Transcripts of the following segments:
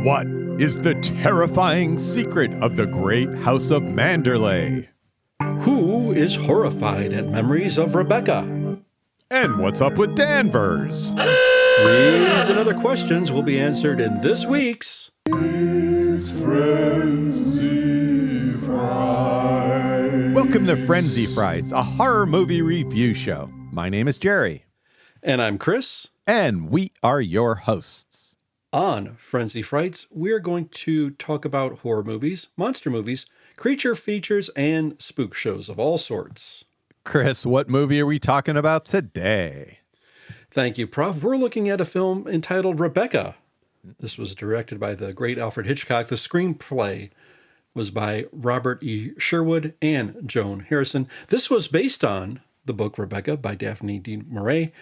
What is the terrifying secret of the great house of Manderley? Who is horrified at memories of Rebecca? And what's up with Danvers? These and other questions will be answered in this week's It's Frenzy Frights. Welcome to Frenzy Frights, a horror movie review show. My name is Gerry. And I'm Chris. And we are your hosts. On Frenzy Frights, we're going to talk about horror movies, monster movies, creature features, and spook shows of all sorts. Chris, what movie are we talking about today? Thank you, Prof. We're looking at a film entitled Rebecca. This was directed by the great Alfred Hitchcock. The screenplay was by Robert E. Sherwood and Joan Harrison. This was based on the book Rebecca by Daphne du Maurier.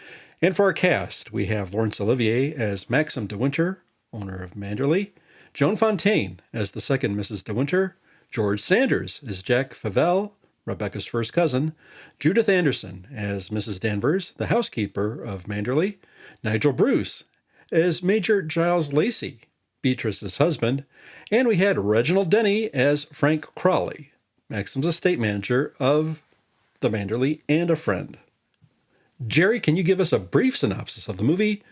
And for our cast, we have Laurence Olivier as Maxim de Winter, owner of Manderley, Joan Fontaine as the second Mrs. de Winter, George Sanders as Jack Favell, Rebecca's first cousin, Judith Anderson as Mrs. Danvers, the housekeeper of Manderley, Nigel Bruce as Major Giles Lacey, Beatrice's husband, and we had Reginald Denny as Frank Crawley, Maxim's estate manager of the Manderley and a friend. Gerry, can you give us a brief synopsis of the movie?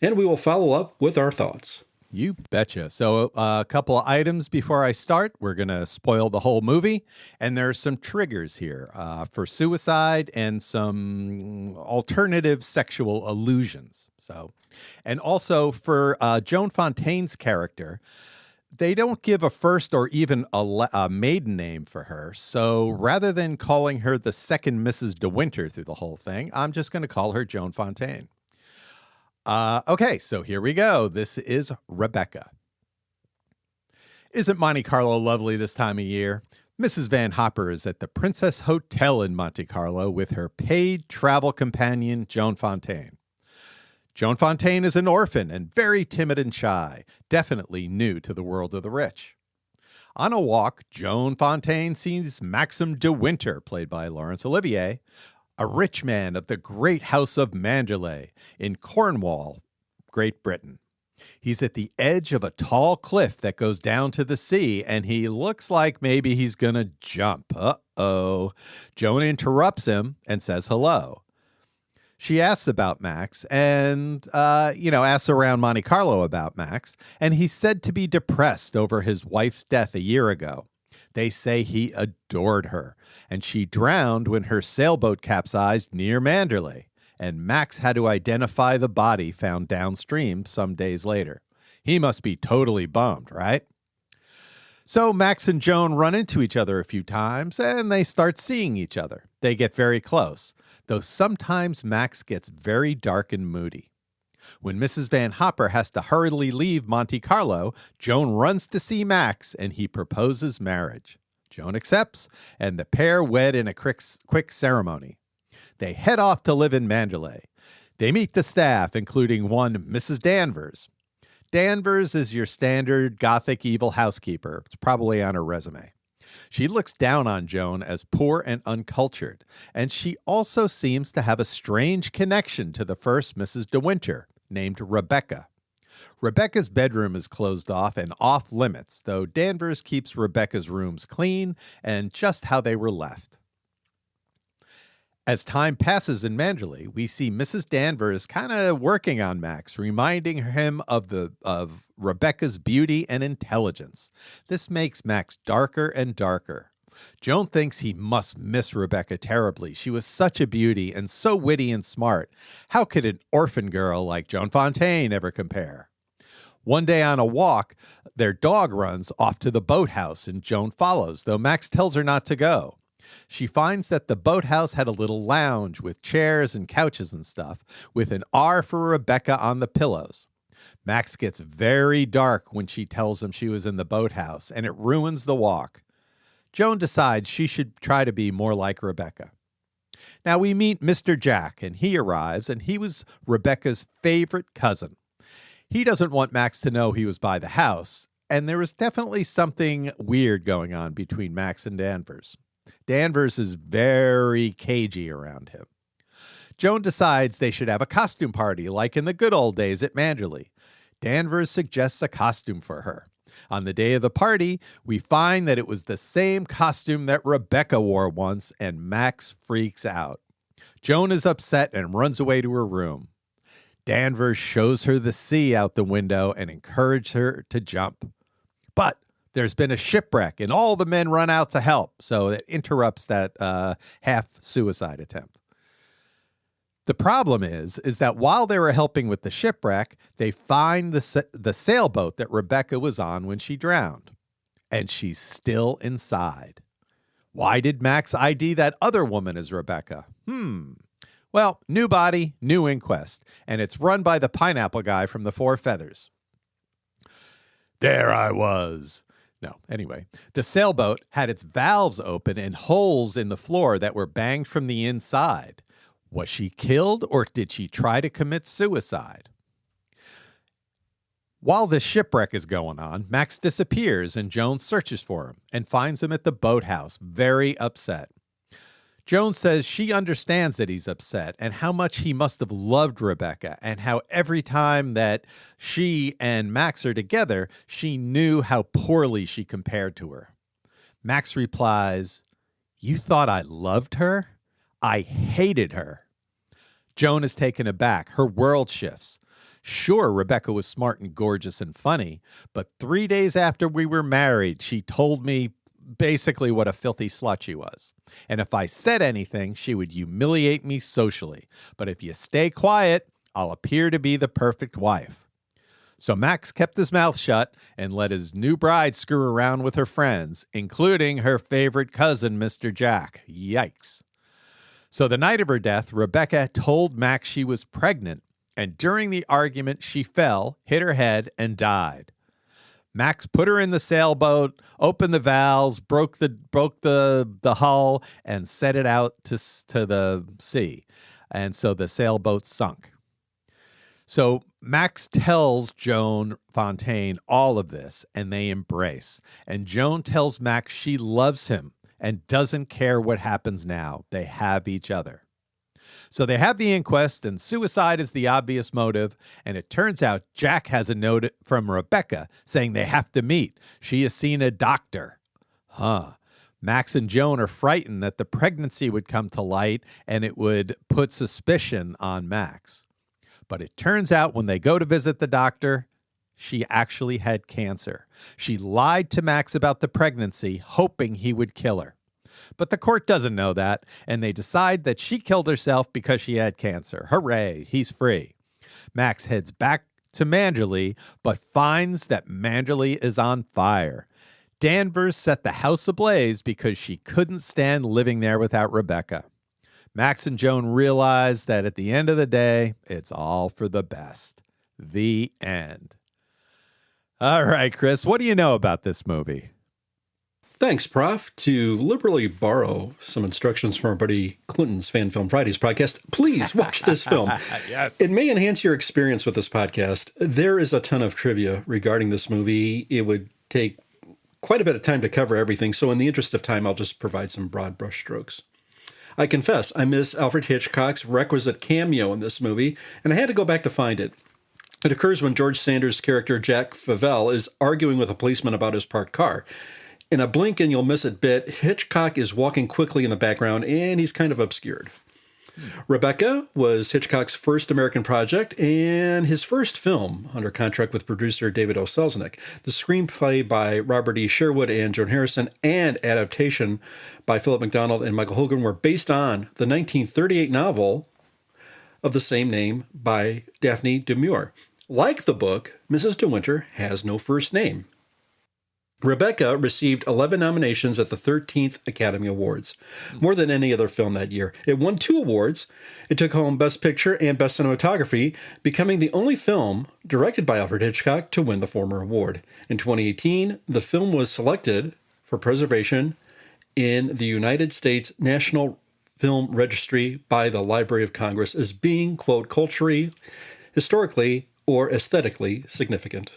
And we will follow up with our thoughts. You betcha. So a couple of items before I start. We're going to spoil the whole movie. And there are some triggers here for suicide and some alternative sexual allusions. And also for Joan Fontaine's character, they don't give a first or even a maiden name for her. So rather than calling her the second Mrs. de Winter through the whole thing, I'm just going to call her Joan Fontaine. Okay, so here we go. This is Rebecca. Isn't Monte Carlo lovely this time of year? Mrs. Van Hopper is at the Princess Hotel in Monte Carlo with her paid travel companion, Joan Fontaine. Joan Fontaine is an orphan and very timid and shy, definitely new to the world of the rich. On a walk, Joan Fontaine sees Maxim de Winter, played by Laurence Olivier, a rich man of the great house of Manderley in Cornwall, Great Britain. He's at the edge of a tall cliff that goes down to the sea, and he looks like maybe he's going to jump. Uh-oh. Joan interrupts him and says hello. She asks about Max and, asks around Monte Carlo about Max, and he's said to be depressed over his wife's death a year ago. They say he adored her, and she drowned when her sailboat capsized near Manderley, and Max had to identify the body found downstream some days later. He must be totally bummed, right? So Max and Joan run into each other a few times, and they start seeing each other. They get very close, though sometimes Max gets very dark and moody. When Mrs. Van Hopper has to hurriedly leave Monte Carlo, Joan runs to see Max, and he proposes marriage. Joan accepts, and the pair wed in a quick ceremony. They head off to live in Manderley. They meet the staff, including one Mrs. Danvers. Danvers is your standard Gothic evil housekeeper. It's probably on her resume. She looks down on Joan as poor and uncultured, and she also seems to have a strange connection to the first Mrs. de Winter, named Rebecca. Rebecca's bedroom is closed off and off limits, though Danvers keeps Rebecca's rooms clean and just how they were left. As time passes in Manderley, we see Mrs. Danvers kind of working on Max, reminding him of Rebecca's beauty and intelligence. This makes Max darker and darker. Joan thinks he must miss Rebecca terribly. She was such a beauty and so witty and smart. How could an orphan girl like Joan Fontaine ever compare? One day on a walk, their dog runs off to the boathouse and Joan follows, though Max tells her not to go. She finds that the boathouse had a little lounge with chairs and couches and stuff, with an R for Rebecca on the pillows. Max gets very dark when she tells him she was in the boathouse, and it ruins the walk. Joan decides she should try to be more like Rebecca. Now we meet Mr. Jack, and he arrives, and he was Rebecca's favorite cousin. He doesn't want Max to know he was by the house, and there was definitely something weird going on between Max and Danvers. Danvers is very cagey around him. Joan decides they should have a costume party like in the good old days at Manderley. Danvers suggests a costume for her. On the day of the party, we find that it was the same costume that Rebecca wore once, and Max freaks out. Joan is upset and runs away to her room. Danvers shows her the sea out the window and encourages her to jump. But there's been a shipwreck, and all the men run out to help, so it interrupts that half-suicide attempt. The problem is that while they were helping with the shipwreck, they find the sailboat that Rebecca was on when she drowned, and she's still inside. Why did Max ID that other woman as Rebecca? Well, new body, new inquest, and it's run by the pineapple guy from the Four Feathers. There I was. No, anyway, the sailboat had its valves open and holes in the floor that were banged from the inside. Was she killed, or did she try to commit suicide? While the shipwreck is going on, Max disappears and Joan searches for him and finds him at the boathouse, very upset. Joan says she understands that he's upset and how much he must have loved Rebecca, and how every time that she and Max are together, she knew how poorly she compared to her. Max replies, "You thought I loved her? I hated her." Joan is taken aback. Her world shifts. Sure, Rebecca was smart and gorgeous and funny, but 3 days after we were married, she told me basically what a filthy slut she was. And if I said anything, she would humiliate me socially. But if you stay quiet, I'll appear to be the perfect wife. So Max kept his mouth shut and let his new bride screw around with her friends, including her favorite cousin, Mr. Jack. Yikes. So the night of her death, Rebecca told Max she was pregnant, and during the argument, she fell, hit her head, and died. Max put her in the sailboat, opened the valves, broke the hull, and set it out to the sea. And so the sailboat sunk. So Max tells Joan Fontaine all of this, and they embrace. And Joan tells Max she loves him and doesn't care what happens now. They have each other. So they have the inquest, and suicide is the obvious motive. And it turns out Jack has a note from Rebecca saying they have to meet. She has seen a doctor. Max and Joan are frightened that the pregnancy would come to light and it would put suspicion on Max. But it turns out when they go to visit the doctor, she actually had cancer. She lied to Max about the pregnancy, hoping he would kill her. But the court doesn't know that, and they decide that she killed herself because she had cancer. Hooray, he's free. Max heads back to Manderley, but finds that Manderley is on fire. Danvers set the house ablaze because she couldn't stand living there without Rebecca. Max and Joan realize that at the end of the day, it's all for the best. The end. All right, Chris, what do you know about this movie? Thanks, Prof. To liberally borrow some instructions from our buddy Clinton's Fan Film Fridays podcast, please watch this film. Yes. It may enhance your experience with this podcast. There is a ton of trivia regarding this movie. It would take quite a bit of time to cover everything, so in the interest of time, I'll just provide some broad brushstrokes. I confess, I miss Alfred Hitchcock's requisite cameo in this movie, and I had to go back to find it. It occurs when George Sanders' character Jack Favell is arguing with a policeman about his parked car. In a blink and you'll miss it bit, Hitchcock is walking quickly in the background, and he's kind of obscured. Rebecca was Hitchcock's first American project and his first film under contract with producer David O. Selznick. The screenplay by Robert E. Sherwood and Joan Harrison and adaptation by Philip MacDonald and Michael Hogan were based on the 1938 novel of the same name by Daphne du Maurier. Like the book, Mrs. De Winter has no first name. Rebecca received 11 nominations at the 13th Academy Awards, more than any other film that year. It won 2 awards. It took home Best Picture and Best Cinematography, becoming the only film directed by Alfred Hitchcock to win the former award. In 2018, the film was selected for preservation in the United States National Film Registry by the Library of Congress as being, quote, culturally, historically, or aesthetically significant.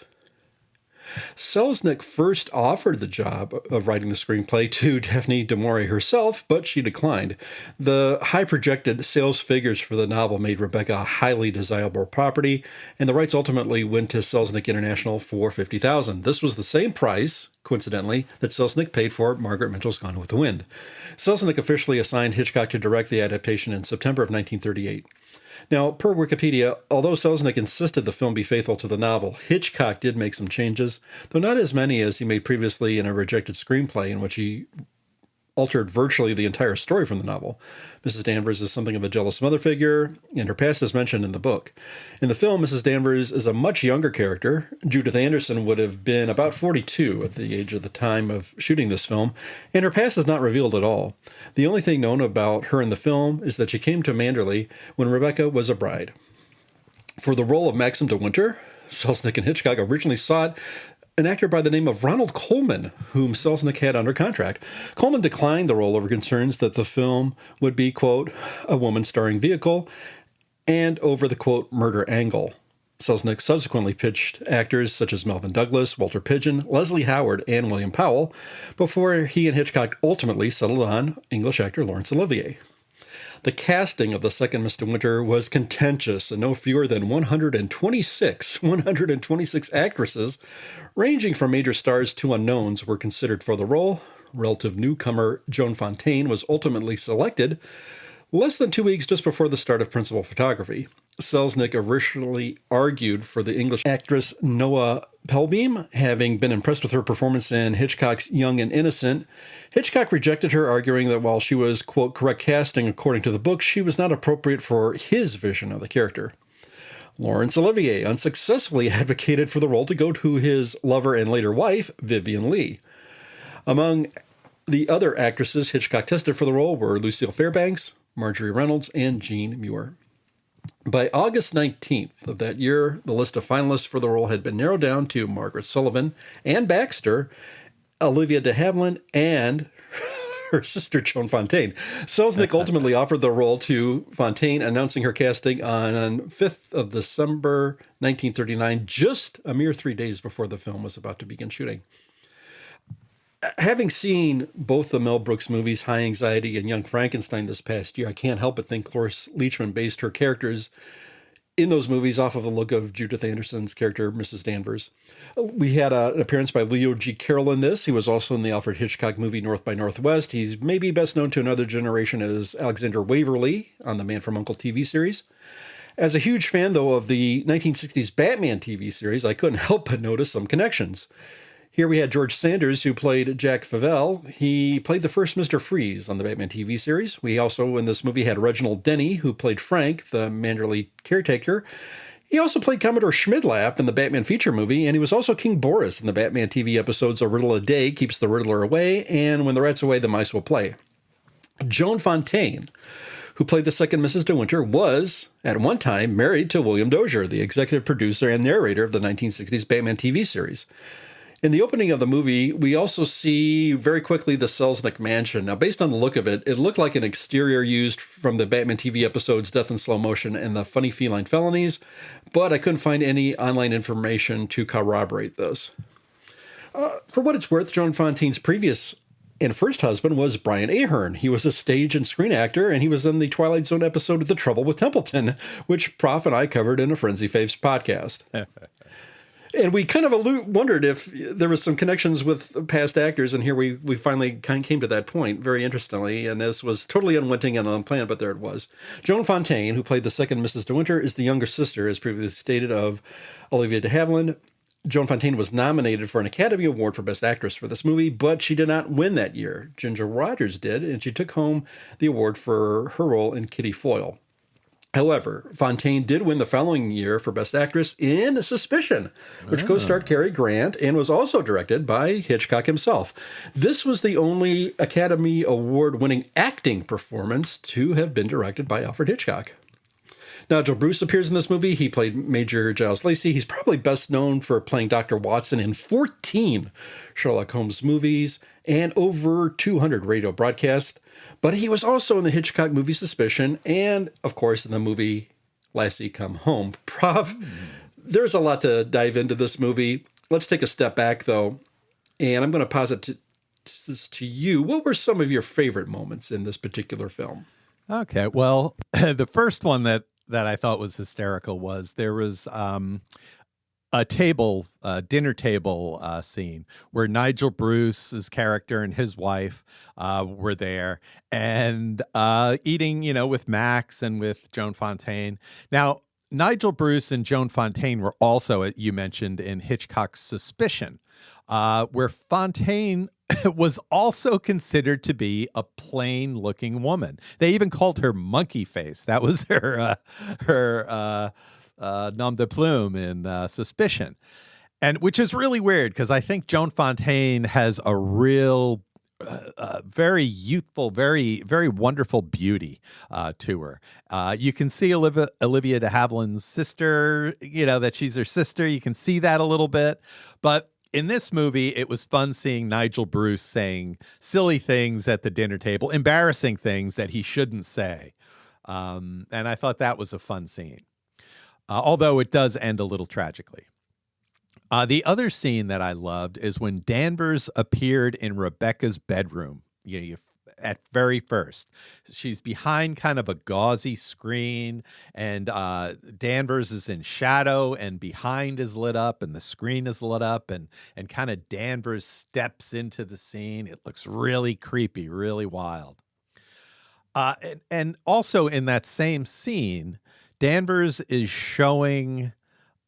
Selznick first offered the job of writing the screenplay to Daphne du Maurier herself, but she declined. The high projected sales figures for the novel made Rebecca a highly desirable property, and the rights ultimately went to Selznick International for $50,000. This was the same price, coincidentally, that Selznick paid for Margaret Mitchell's Gone with the Wind. Selznick officially assigned Hitchcock to direct the adaptation in September of 1938. Now, per Wikipedia, although Selznick insisted the film be faithful to the novel, Hitchcock did make some changes, though not as many as he made previously in a rejected screenplay in which he altered virtually the entire story from the novel. Mrs. Danvers is something of a jealous mother figure, and her past is mentioned in the book. In the film, Mrs. Danvers is a much younger character. Judith Anderson would have been about 42 at the age of the time of shooting this film, and her past is not revealed at all. The only thing known about her in the film is that she came to Manderley when Rebecca was a bride. For the role of Maxim de Winter, Selznick and Hitchcock originally sought an actor by the name of Ronald Colman, whom Selznick had under contract. Colman declined the role over concerns that the film would be, quote, a woman-starring vehicle, and over the, quote, murder angle. Selznick subsequently pitched actors such as Melvyn Douglas, Walter Pidgeon, Leslie Howard, and William Powell, before he and Hitchcock ultimately settled on English actor Laurence Olivier. The casting of the second Mr. Winter was contentious, and no fewer than 126 actresses, ranging from major stars to unknowns, were considered for the role. Relative newcomer Joan Fontaine was ultimately selected less than 2 weeks just before the start of principal photography. Selznick originally argued for the English actress Noah Pelbeam, having been impressed with her performance in Hitchcock's Young and Innocent. Hitchcock rejected her, arguing that while she was, quote, correct casting according to the book, she was not appropriate for his vision of the character. Laurence Olivier unsuccessfully advocated for the role to go to his lover and later wife, Vivien Leigh. Among the other actresses Hitchcock tested for the role were Lucille Fairbanks, Marjorie Reynolds, and Jean Muir. By August 19th of that year, the list of finalists for the role had been narrowed down to Margaret Sullivan, Anne Baxter, Olivia de Havilland, and her sister Joan Fontaine. Selznick ultimately offered the role to Fontaine, announcing her casting on 5th of December 1939, just a mere 3 days before the film was about to begin shooting. Having seen both the Mel Brooks movies, High Anxiety and Young Frankenstein this past year, I can't help but think Cloris Leachman based her characters in those movies off of the look of Judith Anderson's character, Mrs. Danvers. We had an appearance by Leo G. Carroll in this. He was also in the Alfred Hitchcock movie North by Northwest. He's maybe best known to another generation as Alexander Waverly on the Man from U.N.C.L.E. TV series. As a huge fan, though, of the 1960s Batman TV series, I couldn't help but notice some connections. Here we had George Sanders, who played Jack Favell. He played the first Mr. Freeze on the Batman TV series. We also, in this movie, had Reginald Denny, who played Frank, the Manderley caretaker. He also played Commodore Schmidlap in the Batman feature movie, and he was also King Boris in the Batman TV episodes A Riddle a Day Keeps the Riddler Away, and When the Rat's Away, the Mice Will Play. Joan Fontaine, who played the second Mrs. De Winter, was, at one time, married to William Dozier, the executive producer and narrator of the 1960s Batman TV series. In the opening of the movie, we also see very quickly the Selznick mansion. Now, based on the look of it, it looked like an exterior used from the Batman TV episodes Death in Slow Motion and the Funny Feline Felonies, but I couldn't find any online information to corroborate this. For what it's worth, Joan Fontaine's previous and first husband was Brian Ahern. He was a stage and screen actor, and he was in the Twilight Zone episode of The Trouble with Templeton, which Prof and I covered in a Frenzy Faves podcast. And we kind of wondered if there was some connections with past actors, and here we finally kind of came to that point, very interestingly, and this was totally unwitting and unplanned, but there it was. Joan Fontaine, who played the second Mrs. De Winter, is the younger sister, as previously stated, of Olivia de Havilland. Joan Fontaine was nominated for an Academy Award for Best Actress for this movie, but she did not win that year. Ginger Rogers did, and she took home the award for her role in Kitty Foyle. However, Fontaine did win the following year for Best Actress in Suspicion, which co-starred Cary Grant and was also directed by Hitchcock himself. This was the only Academy Award-winning acting performance to have been directed by Alfred Hitchcock. Now, Joe Bruce appears in this movie. He played Major Giles Lacey. He's probably best known for playing Dr. Watson in 14 Sherlock Holmes movies and over 200 radio broadcasts. But he was also in the Hitchcock movie Suspicion and, of course, in the movie Lassie Come Home. Prof, there's a lot to dive into this movie. let's take a step back, though, and I'm going to posit to you. What were some of your favorite moments in this particular film? Okay, well, the first one that I thought was hysterical was there was a dinner table scene where Nigel Bruce's character and his wife were there and eating, with Max and with Joan Fontaine. Now, Nigel Bruce and Joan Fontaine were also, you mentioned, in Hitchcock's Suspicion, where Fontaine was also considered to be a plain-looking woman. They even called her Monkey Face. That was her nom de plume in Suspicion, and which is really weird because I think Joan Fontaine has a real, very youthful, very very wonderful beauty to her. You can see Olivia de Havilland's sister, that she's her sister. You can see that a little bit, but in this movie, it was fun seeing Nigel Bruce saying silly things at the dinner table, embarrassing things that he shouldn't say, and I thought that was a fun scene. Although it does end a little tragically. The other scene that I loved is when Danvers appeared in Rebecca's bedroom. At very first, she's behind kind of a gauzy screen, and Danvers is in shadow, and behind is lit up, and the screen is lit up, and kind of Danvers steps into the scene. It looks really creepy, really wild. And also in that same scene, Danvers is showing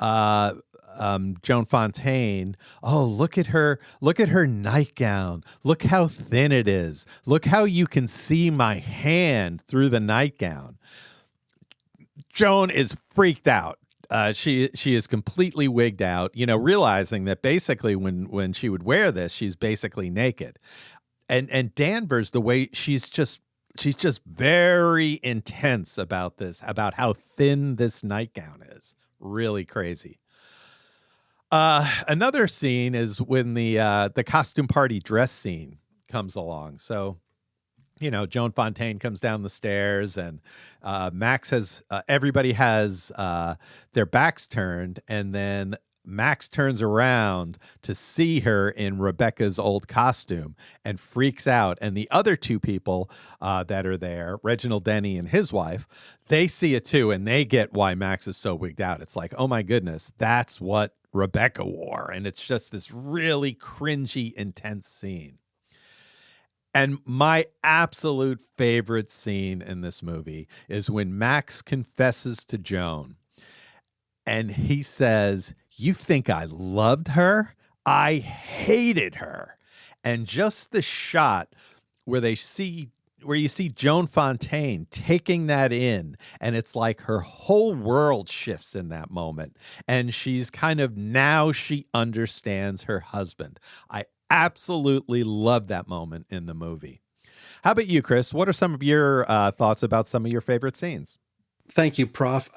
Joan Fontaine, oh, look at her nightgown. Look how thin it is. Look how you can see my hand through the nightgown. Joan is freaked out. She is completely wigged out, realizing that basically when she would wear this, she's basically naked. And Danvers, the way she's just very intense about this, about how thin this nightgown is. Really crazy. Another scene is when the costume party dress scene comes along. So, Joan Fontaine comes down the stairs, and Max has everybody has their backs turned, and then Max turns around to see her in Rebecca's old costume and freaks out. And the other two people that are there, Reginald Denny and his wife, they see it too, and they get why Max is so wigged out. It's like, oh my goodness, that's what Rebecca wore. And it's just this really cringy, intense scene. And my absolute favorite scene in this movie is when Max confesses to Joan, and he says, "You think I loved her? I hated her." And just the shot where you see Joan Fontaine taking that in, and it's like her whole world shifts in that moment. And she's now she understands her husband. I absolutely love that moment in the movie. How about you, Chris? What are some of your thoughts about some of your favorite scenes? Thank you, Prof.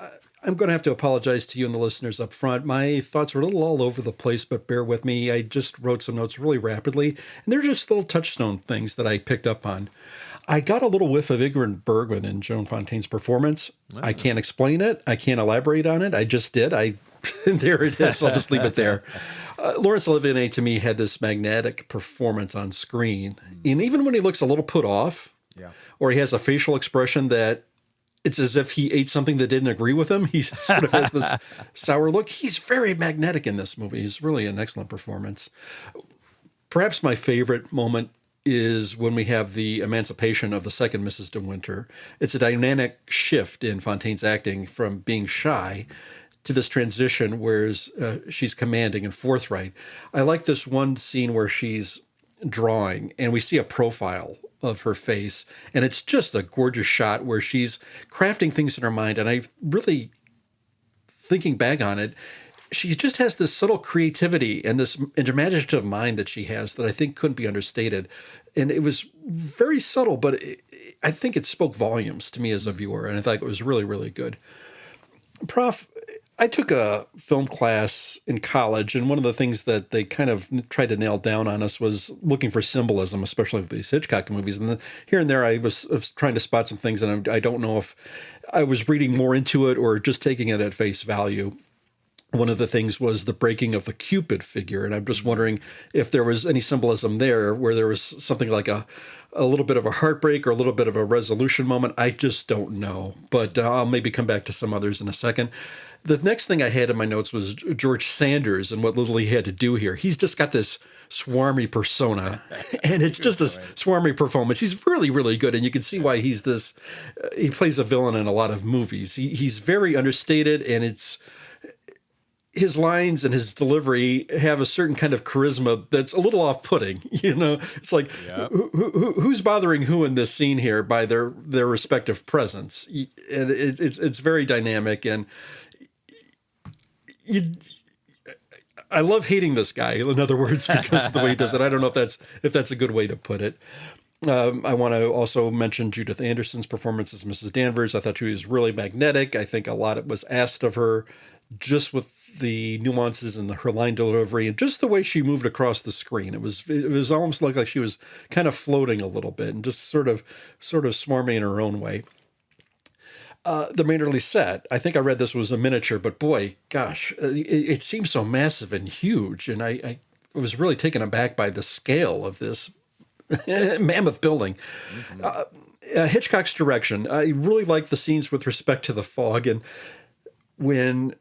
I'm going to have to apologize to you and the listeners up front. My thoughts were a little all over the place, but bear with me. I just wrote some notes really rapidly, and they're just little touchstone things that I picked up on. I got a little whiff of Ingrid Bergman in Joan Fontaine's performance. Oh. I can't explain it. I can't elaborate on it. I just did. There it is. I'll just leave it there. Laurence Olivier, to me, had this magnetic performance on screen. And even when he looks a little put off, or he has a facial expression that it's as if he ate something that didn't agree with him, he sort of has this sour look. He's very magnetic in this movie. He's really an excellent performance. Perhaps my favorite moment is when we have the emancipation of the second Mrs. De Winter. It's a dynamic shift in Fontaine's acting from being shy to this transition where she's commanding and forthright. I like this one scene where she's drawing and we see a profile of her face, and it's just a gorgeous shot where she's crafting things in her mind. And I really, thinking back on it, she just has this subtle creativity and this imaginative mind that she has that I think couldn't be understated. And it was very subtle, but I think it spoke volumes to me as a viewer, and I thought it was really, really good. Prof, I took a film class in college, and one of the things that they kind of tried to nail down on us was looking for symbolism, especially with these Hitchcock movies. And here and there I was trying to spot some things, and I don't know if I was reading more into it or just taking it at face value. one of the things was the breaking of the Cupid figure. And I'm just wondering if there was any symbolism there where there was something like a little bit of a heartbreak or a little bit of a resolution moment. I just don't know. But I'll maybe come back to some others in a second. The next thing I had in my notes was George Sanders and what little he had to do here. He's just got this swarmy persona, and it's just a swarmy performance. He's really, really good, and you can see why he's this. He plays a villain in a lot of movies. He's very understated, and it's his lines and his delivery have a certain kind of charisma that's a little off-putting. You know, it's like who's bothering who in this scene here by their respective presence, and it's very dynamic and. I love hating this guy, in other words, because of the way he does it. I don't know if that's a good way to put it. I want to also mention Judith Anderson's performance as Mrs. Danvers. I thought she was really magnetic. I think a lot was asked of her just with the nuances and her line delivery and just the way she moved across the screen. It was almost like she was kind of floating a little bit and just sort of smarmy in her own way. The Manderley set, I think I read this was a miniature, but boy, gosh, it seems so massive and huge. And I was really taken aback by the scale of this mammoth building. Hitchcock's direction, I really liked the scenes with respect to the fog. And when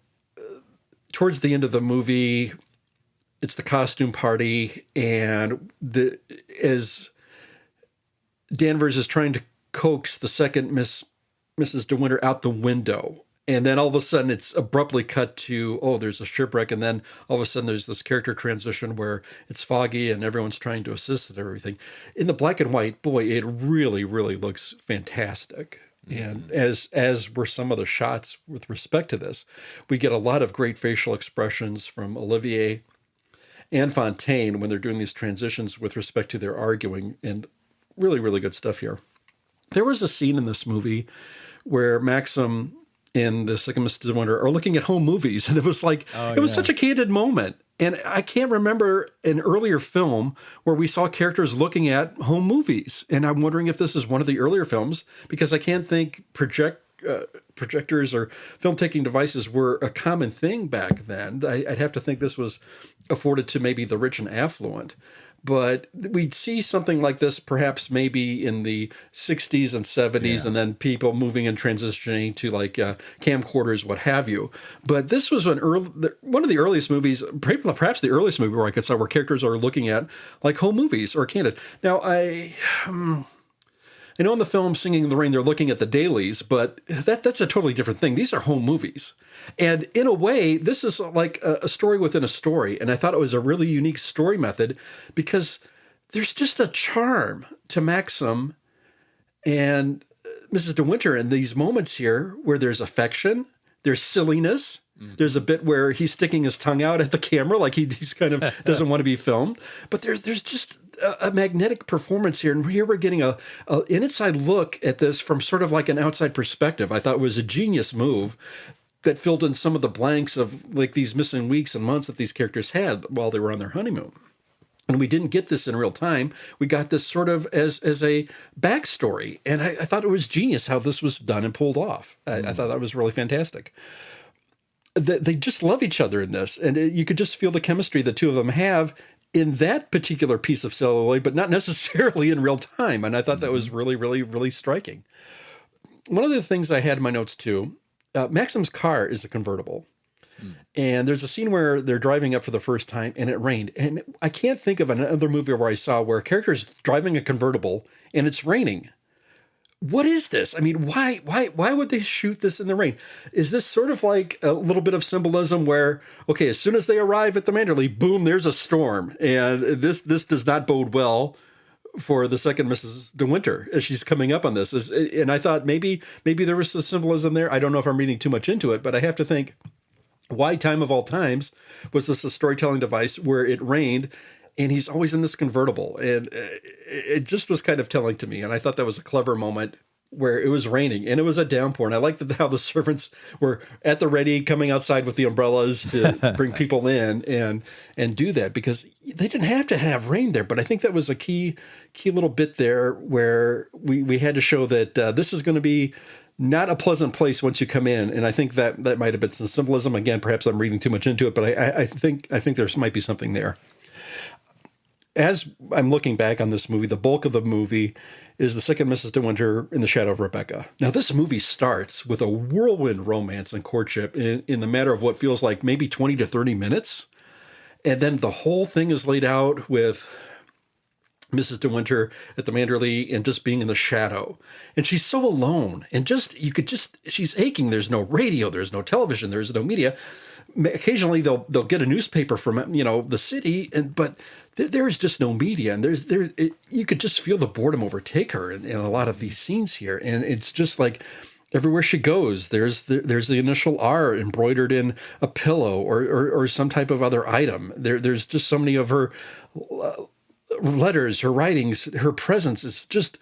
towards the end of the movie, it's the costume party, and as Danvers is trying to coax the second Mrs. De Winter out the window. And then all of a sudden it's abruptly cut to, there's a shipwreck. And then all of a sudden there's this character transition where it's foggy and everyone's trying to assist and everything. In the black and white, boy, it really, really looks fantastic. And as were some of the shots with respect to this, we get a lot of great facial expressions from Olivier and Fontaine when they're doing these transitions with respect to their arguing, and really, really good stuff here. There was a scene in this movie where Maxim and the second Mrs. De Winter are looking at home movies, and it was like it was such a candid moment. And I can't remember an earlier film where we saw characters looking at home movies. And I'm wondering if this is one of the earlier films, because I can't think projectors or film-taking devices were a common thing back then. I'd have to think this was afforded to maybe the rich and affluent. But we'd see something like this perhaps maybe in the 60s and 70s, and then people moving and transitioning to like camcorders, what have you. But this was one of the earliest movies, perhaps the earliest movie where I could say where characters are looking at like home movies or candid. Now, I know in the film Singing in the Rain, they're looking at the dailies, but that's a totally different thing. These are home movies. And in a way, this is like a story within a story. And I thought it was a really unique story method because there's just a charm to Maxim and Mrs. De Winter in these moments here where there's affection, there's silliness. There's a bit where he's sticking his tongue out at the camera, like he's kind of doesn't want to be filmed. But there's just a magnetic performance here. And here we're getting an inside look at this from sort of like an outside perspective. I thought it was a genius move that filled in some of the blanks of like these missing weeks and months that these characters had while they were on their honeymoon. And we didn't get this in real time. We got this sort of as a backstory. And I thought it was genius how this was done and pulled off. I thought that was really fantastic. They just love each other in this. And you could just feel the chemistry the two of them have in that particular piece of celluloid, but not necessarily in real time. And I thought that was really, really, really striking. One of the things I had in my notes too, Maxim's car is a convertible. And there's a scene where they're driving up for the first time and it rained. And I can't think of another movie where I saw where a character is driving a convertible and it's raining. What is this? I mean, why would they shoot this in the rain? Is this sort of like a little bit of symbolism where, okay, as soon as they arrive at the Manderley, boom, there's a storm. And this does not bode well for the second Mrs. De Winter as she's coming up on this. And I thought maybe there was some symbolism there. I don't know if I'm reading too much into it, but I have to think, why time of all times was this a storytelling device where it rained and he's always in this convertible? And it just was kind of telling to me. And I thought that was a clever moment where it was raining and it was a downpour. And I liked how the servants were at the ready, coming outside with the umbrellas to bring people in and do that, because they didn't have to have rain there. But I think that was a key little bit there where we had to show that this is going to be not a pleasant place once you come in. And I think that might have been some symbolism. Again, perhaps I'm reading too much into it, but I think there might be something there. As I'm looking back on this movie, the bulk of the movie is the second Mrs. De Winter in the shadow of Rebecca. Now, this movie starts with a whirlwind romance and courtship in the matter of what feels like maybe 20 to 30 minutes. And then the whole thing is laid out with Mrs. De Winter at the Manderley and just being in the shadow. And she's so alone. And she's aching. There's no radio. There's no television. There's no media. Occasionally they'll get a newspaper from, the city, but there's just no media. And you could just feel the boredom overtake her in a lot of these scenes here. And it's just like everywhere she goes, there's the initial R embroidered in a pillow or some type of other item. There's just so many of her letters, her writings, her presence is just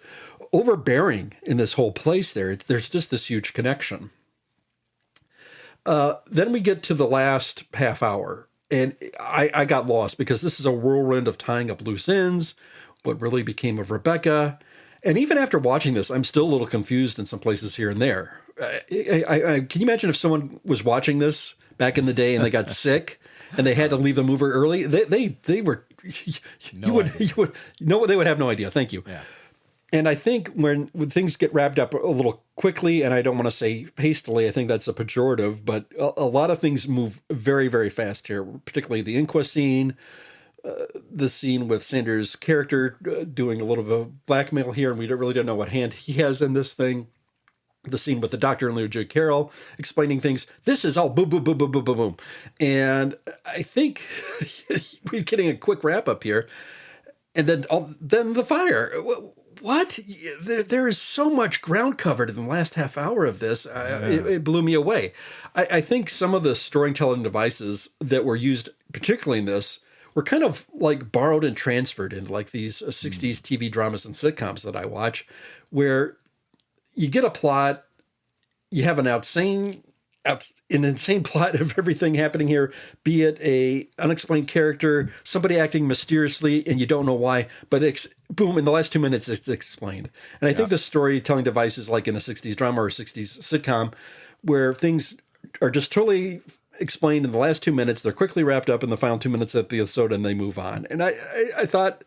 overbearing in this whole place there. There's just this huge connection. Then we get to the last half hour, and I got lost because this is a whirlwind of tying up loose ends, what really became of Rebecca. And even after watching this, I'm still a little confused in some places here and there. Can you imagine if someone was watching this back in the day and they got sick and they had to leave the movie early? They would have no idea. Thank you. Yeah. And I think when things get wrapped up a little quickly, and I don't want to say hastily, I think that's a pejorative, but a lot of things move very, very fast here, particularly the inquest scene, the scene with Sanders' character doing a little bit of blackmail here, and we really don't know what hand he has in this thing. The scene with the doctor and Jude Carroll explaining things. This is all boom, boom, boom, boom, boom, boom, boom. And I think we're getting a quick wrap up here. And then the fire. What? There is so much ground covered in the last half hour of this. It blew me away. I think some of the storytelling devices that were used, particularly in this, were kind of like borrowed and transferred into like these 60s TV dramas and sitcoms that I watch, where you get a plot, you have an insane plot of everything happening here, be it a unexplained character, somebody acting mysteriously, and you don't know why, but boom, in the last 2 minutes, it's explained. And I think the storytelling device is like in a 60s drama or 60s sitcom, where things are just totally explained in the last 2 minutes. They're quickly wrapped up in the final 2 minutes of the episode, and they move on. And I thought,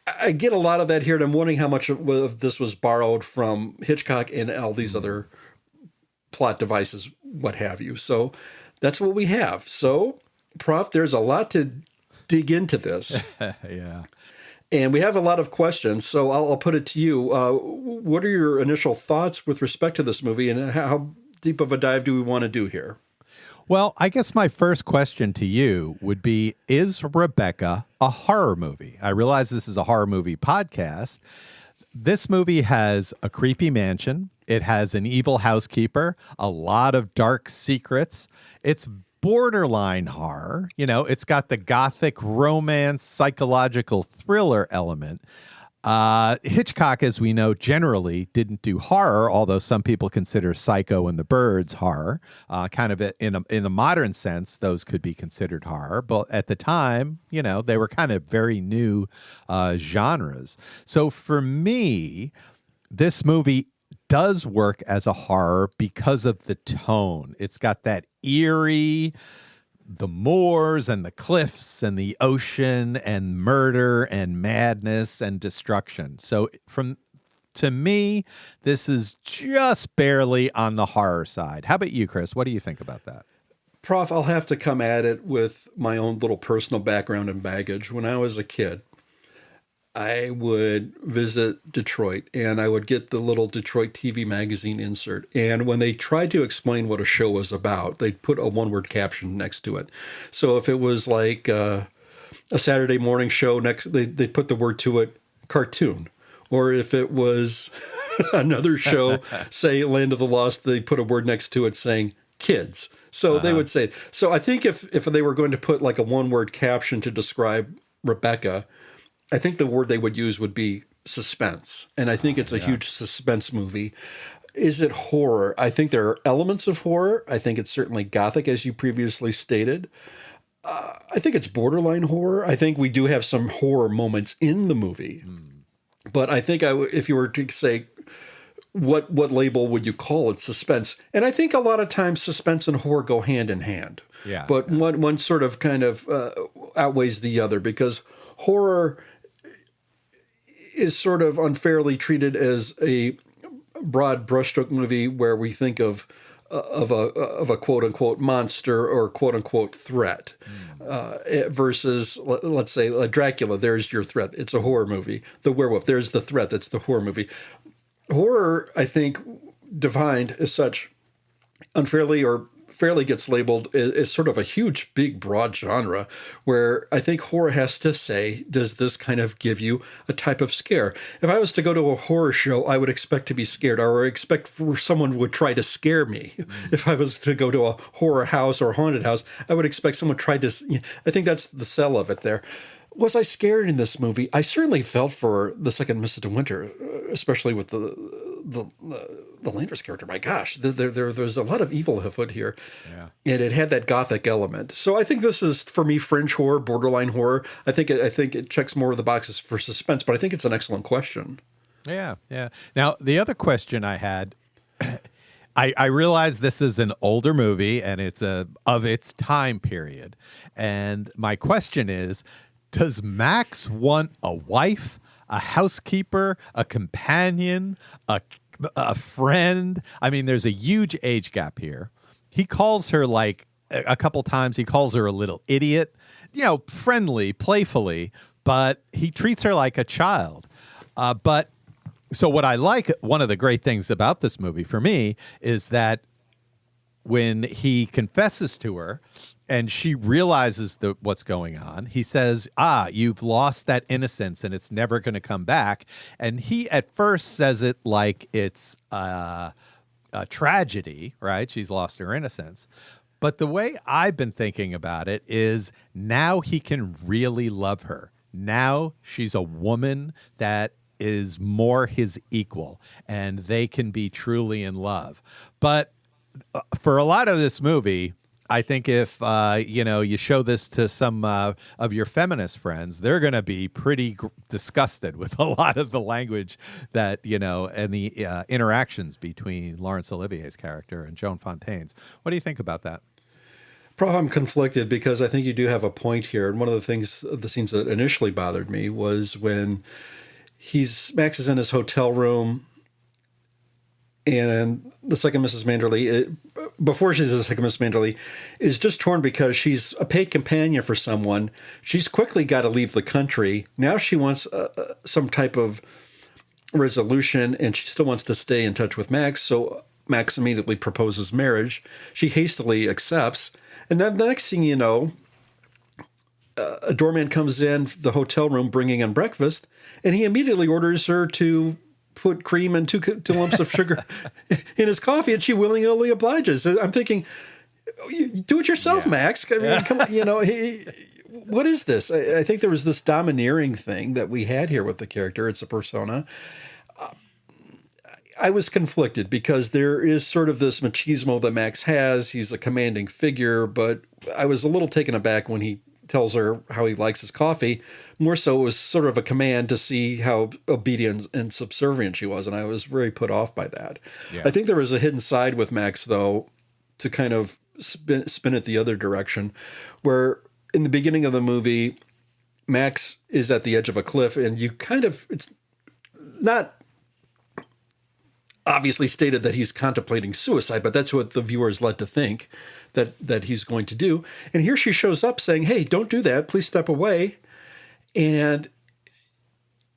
I get a lot of that here, and I'm wondering how much of this was borrowed from Hitchcock and all these other plot devices, what have you. So that's what we have. So, Prof, there's a lot to dig into this. Yeah. And we have a lot of questions, so I'll put it to you. What are your initial thoughts with respect to this movie, and how deep of a dive do we want to do here? Well, I guess my first question to you would be, is Rebecca a horror movie? I realize this is a horror movie podcast. This movie has a creepy mansion. It has an evil housekeeper, a lot of dark secrets. It's borderline horror. It's got the Gothic romance, psychological thriller element. Hitchcock, as we know, generally didn't do horror, although some people consider Psycho and the Birds horror. Kind of in a modern sense, those could be considered horror. But at the time, they were kind of very new genres. So for me, this movie does work as a horror because of the tone. It's got that eerie, the moors and the cliffs and the ocean and murder and madness and destruction. So to me, this is just barely on the horror side. How about you, Chris? What do you think about that? Prof, I'll have to come at it with my own little personal background and baggage. When I was a kid, I would visit Detroit, and I would get the little Detroit TV magazine insert. And when they tried to explain what a show was about, they'd put a one-word caption next to it. So if it was like a Saturday morning show, they'd put the word to it, cartoon. Or if it was another show, say Land of the Lost, they put a word next to it saying kids. So they would say, so I think if they were going to put like a one-word caption to describe Rebecca, I think the word they would use would be suspense. And I think it's a huge suspense movie. Is it horror? I think there are elements of horror. I think it's certainly Gothic, as you previously stated. I think it's borderline horror. I think we do have some horror moments in the movie. But I think if you were to say, what label would you call it? Suspense. And I think a lot of times suspense and horror go hand in hand. Yeah. But one sort of kind of outweighs the other, because horror is sort of unfairly treated as a broad brushstroke movie where we think of a quote unquote monster or quote unquote threat, versus, let's say, like Dracula. There's your threat. It's a horror movie. The werewolf. There's the threat. That's the horror movie. Horror, I think, defined as such, unfairly or fairly gets labeled as sort of a huge, big, broad genre, where I think horror has to say, does this kind of give you a type of scare? If I was to go to a horror show, I would expect to be scared, or expect for someone would try to scare me. If I was to go to a horror house or haunted house, I would expect someone tried to. I think that's the sell of it there. Was I scared in this movie? I certainly felt for the second Mrs. De Winter, especially with the Landers character. My gosh, there's a lot of evil afoot here, and it had that Gothic element. So I think this is, for me, fringe horror, borderline horror. I think it checks more of the boxes for suspense, but I think it's an excellent question. Yeah. Now, the other question I had, I realize this is an older movie and it's of its time period, and my question is, does Max want a wife, a housekeeper, a companion, a friend? I mean, there's a huge age gap here. He calls her, like, a couple times, he calls her a little idiot, friendly, playfully, but he treats her like a child. So what I like, one of the great things about this movie for me, is that when he confesses to her and she realizes what's going on, he says, you've lost that innocence and it's never going to come back. And he at first says it like it's a tragedy, right? She's lost her innocence. But the way I've been thinking about it is, now he can really love her. Now she's a woman that is more his equal, and they can be truly in love. But for a lot of this movie, I think if you show this to some of your feminist friends, they're going to be pretty disgusted with a lot of the language that and the interactions between Laurence Olivier's character and Joan Fontaine's. What do you think about that? Probably I'm conflicted, because I think you do have a point here. And one of the scenes that initially bothered me was when Max is in his hotel room, and the second Mrs. Manderley, before she's the second Mrs. Manderley, is just torn because she's a paid companion for someone. She's quickly got to leave the country. Now she wants some type of resolution, and she still wants to stay in touch with Max. So Max immediately proposes marriage. She hastily accepts. And then the next thing you know, a doorman comes in the hotel room bringing in breakfast, and he immediately orders her to put cream and two lumps of sugar in his coffee, and she willingly obliges. I'm thinking, do it yourself, Max. I mean, come on, what is this? I think there was this domineering thing that we had here with the character. It's a persona. I was conflicted, because there is sort of this machismo that Max has. He's a commanding figure, but I was a little taken aback when he tells her how he likes his coffee. More so, it was sort of a command to see how obedient and subservient she was, and I was very put off by that. Yeah. I think there was a hidden side with Max, though, to kind of spin it the other direction, where in the beginning of the movie, Max is at the edge of a cliff, and it's not obviously stated that he's contemplating suicide, but that's what the viewer is led to think that he's going to do. And here she shows up saying, hey, don't do that. Please step away. And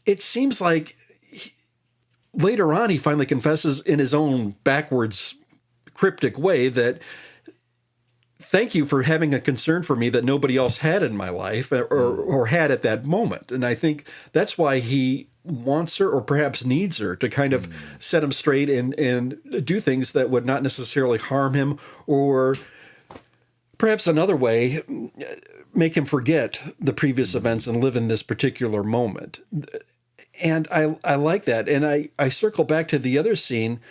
it seems like later on he finally confesses in his own backwards, cryptic way that, thank you for having a concern for me that nobody else had in my life or had at that moment. And I think that's why he wants her, or perhaps needs her, to kind of set him straight and do things that would not necessarily harm him, or perhaps another way, make him forget the previous events and live in this particular moment. And I like that. And I circle back to the other scene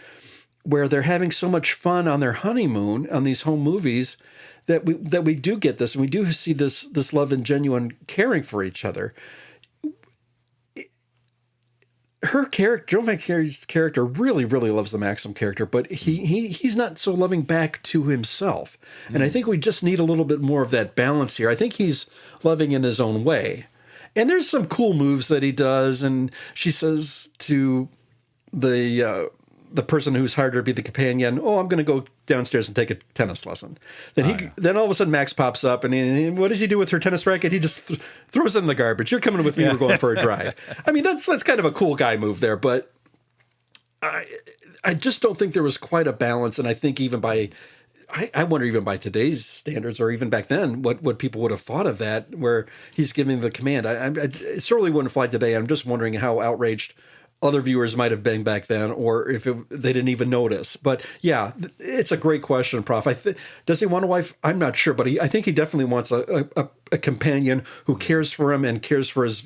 where they're having so much fun on their honeymoon on these home movies that we do get this, and we do see this love and genuine caring for each other. her character, Joan Fontane's character, really, really loves the Maxim character, but he's not so loving back to himself. And I think we just need a little bit more of that balance here. I think he's loving in his own way. And there's some cool moves that he does. And she says to the person who's hired her to be the companion, "Oh, I'm going to go downstairs and take a tennis lesson." Then then all of a sudden Max pops up, and what does he do with her tennis racket? He just throws it in the garbage. "You're coming with me. We're going for a drive." I mean, that's kind of a cool guy move there, but I just don't think there was quite a balance. And I think I wonder even by today's standards, or even back then, what people would have thought of that, where he's giving the command. I it certainly wouldn't fly today. I'm just wondering how outraged other viewers might have been back then, or if they didn't even notice. But yeah, it's a great question, Prof. Does he want a wife? I'm not sure, but I think he definitely wants a companion who cares for him and cares for his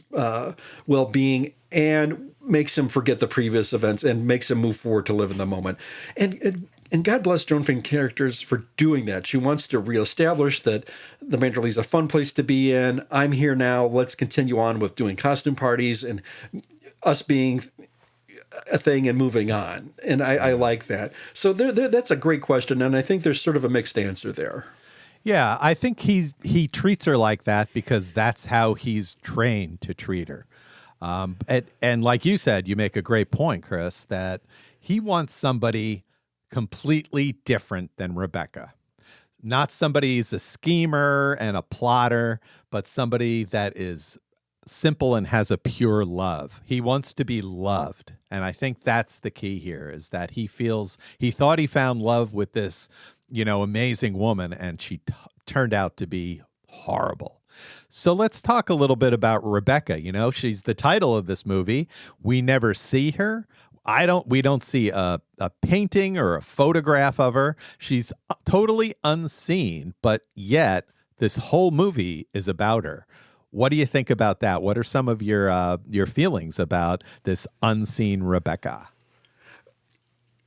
well-being and makes him forget the previous events and makes him move forward to live in the moment. And God bless Joan Fontaine characters for doing that. She wants to reestablish that the Manderley is a fun place to be in. I'm here now. Let's continue on with doing costume parties and us being a thing and moving on. And I like that. So that's a great question. And I think there's sort of a mixed answer there. Yeah, I think he treats her like that because that's how he's trained to treat her. And like you said, you make a great point, Chris, that he wants somebody completely different than Rebecca. Not somebody who's a schemer and a plotter, but somebody that is simple and has a pure love. He wants to be loved. And I think that's the key here, is that he thought he found love with this, amazing woman, and she turned out to be horrible. So let's talk a little bit about Rebecca. She's the title of this movie. We never see her. We don't see a painting or a photograph of her. She's totally unseen, but yet this whole movie is about her. What do you think about that? What are some of your feelings about this unseen Rebecca?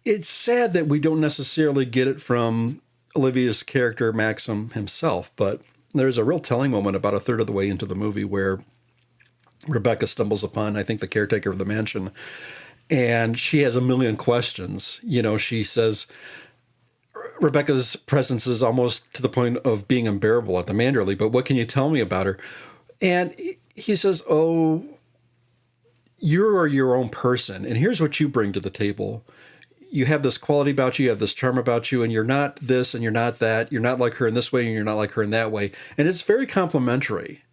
It's sad that we don't necessarily get it from Olivia's character, Maxim himself, but there's a real telling moment about a third of the way into the movie where Rebecca stumbles upon, I think, the caretaker of the mansion, and she has a million questions. She says Rebecca's presence is almost to the point of being unbearable at the Manderley, but what can you tell me about her? And he says, "Oh, you're your own person, and here's what you bring to the table. You have this quality about you, you have this charm about you, and you're not this and you're not that. You're not like her in this way and you're not like her in that way." And it's very complimentary.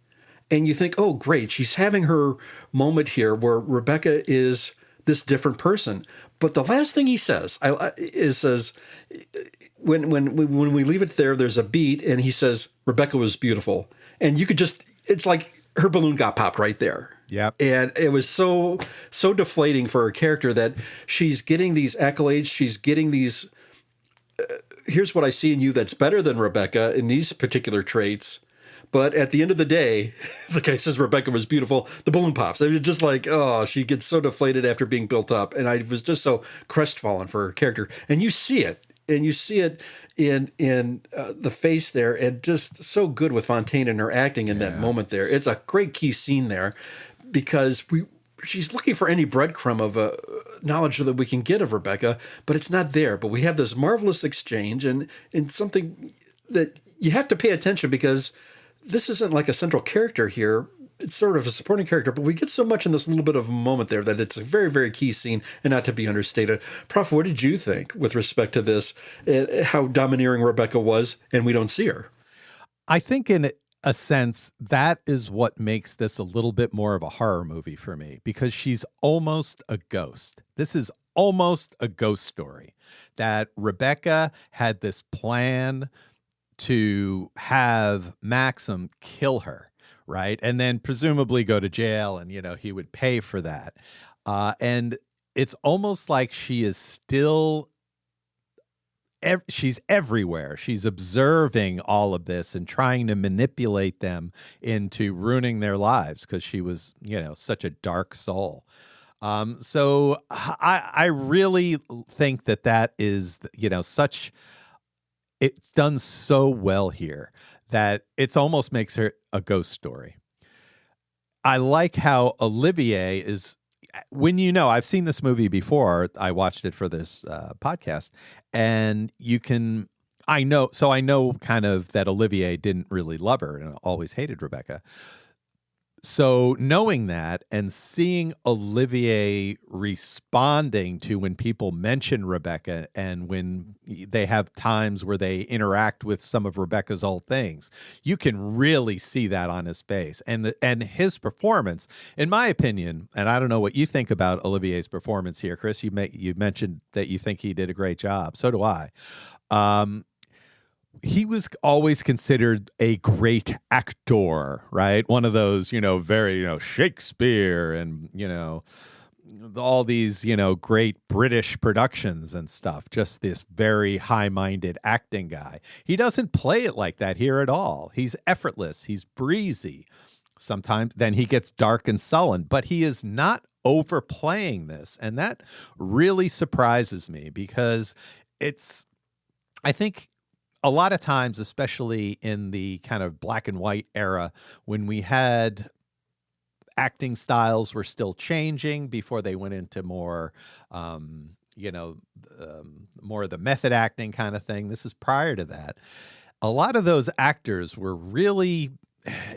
And you think, oh, great, she's having her moment here where Rebecca is this different person. But the last thing he says says, when we leave it there, there's a beat, and he says, "Rebecca was beautiful." And you could it's like her balloon got popped right there. Yep. And it was so deflating for her character that she's getting these accolades. She's getting these, here's what I see in you that's better than Rebecca in these particular traits. But at the end of the day, the guy says Rebecca was beautiful. The balloon pops. It was just like, oh, she gets so deflated after being built up. And I was just so crestfallen for her character. And you see it. And you see it in the face there, and just so good with Fontaine and her acting in that moment there. It's a great key scene there, because she's looking for any breadcrumb of knowledge that we can get of Rebecca, but it's not there. But we have this marvelous exchange, and something that you have to pay attention, because this isn't like a central character here. It's sort of a supporting character, but we get so much in this little bit of a moment there that it's a very, very key scene and not to be understated. Prof, what did you think with respect to this, how domineering Rebecca was, and we don't see her? I think in a sense, that is what makes this a little bit more of a horror movie for me, because she's almost a ghost. This is almost a ghost story, that Rebecca had this plan to have Maxim kill her. Right. And then presumably go to jail, and, he would pay for that. And it's almost like she is still, she's everywhere. She's observing all of this and trying to manipulate them into ruining their lives, because she was, such a dark soul. So I really think that is, it's done so well here that it's almost makes her a ghost story. I like how Olivier is when I've seen this movie before. I watched it for this podcast, and I know kind of that Olivier didn't really love her and always hated Rebecca. So knowing that and seeing Olivier responding to when people mention Rebecca and when they have times where they interact with some of Rebecca's old things, you can really see that on his face. And his performance, in my opinion, and I don't know what you think about Olivier's performance here, Chris, you mentioned that you think he did a great job. So do I. He was always considered a great actor, right? One of those, very, Shakespeare and, all these, great British productions and stuff. Just this very high-minded acting guy. He doesn't play it like that here at all. He's effortless. He's breezy. Sometimes then he gets dark and sullen, but he is not overplaying this. And that really surprises me because I think, a lot of times, especially in the kind of black and white era, when we had acting styles were still changing before they went into more, more of the method acting kind of thing. This is prior to that. A lot of those actors were really,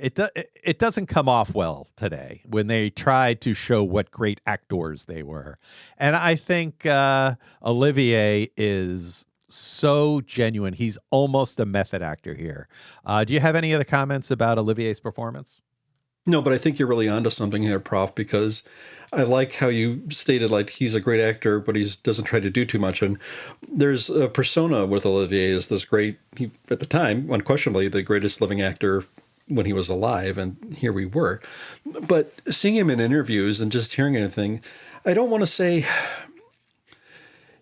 it doesn't come off well today when they try to show what great actors they were. And I think Olivier is so genuine. He's almost a method actor here. Do you have any other comments about Olivier's performance? No, but I think you're really onto something here, Prof, because I like how you stated like he's a great actor, but he doesn't try to do too much. And there's a persona with Olivier as this great, at the time, unquestionably the greatest living actor when he was alive, and here we were. But seeing him in interviews and just hearing anything, I don't want to say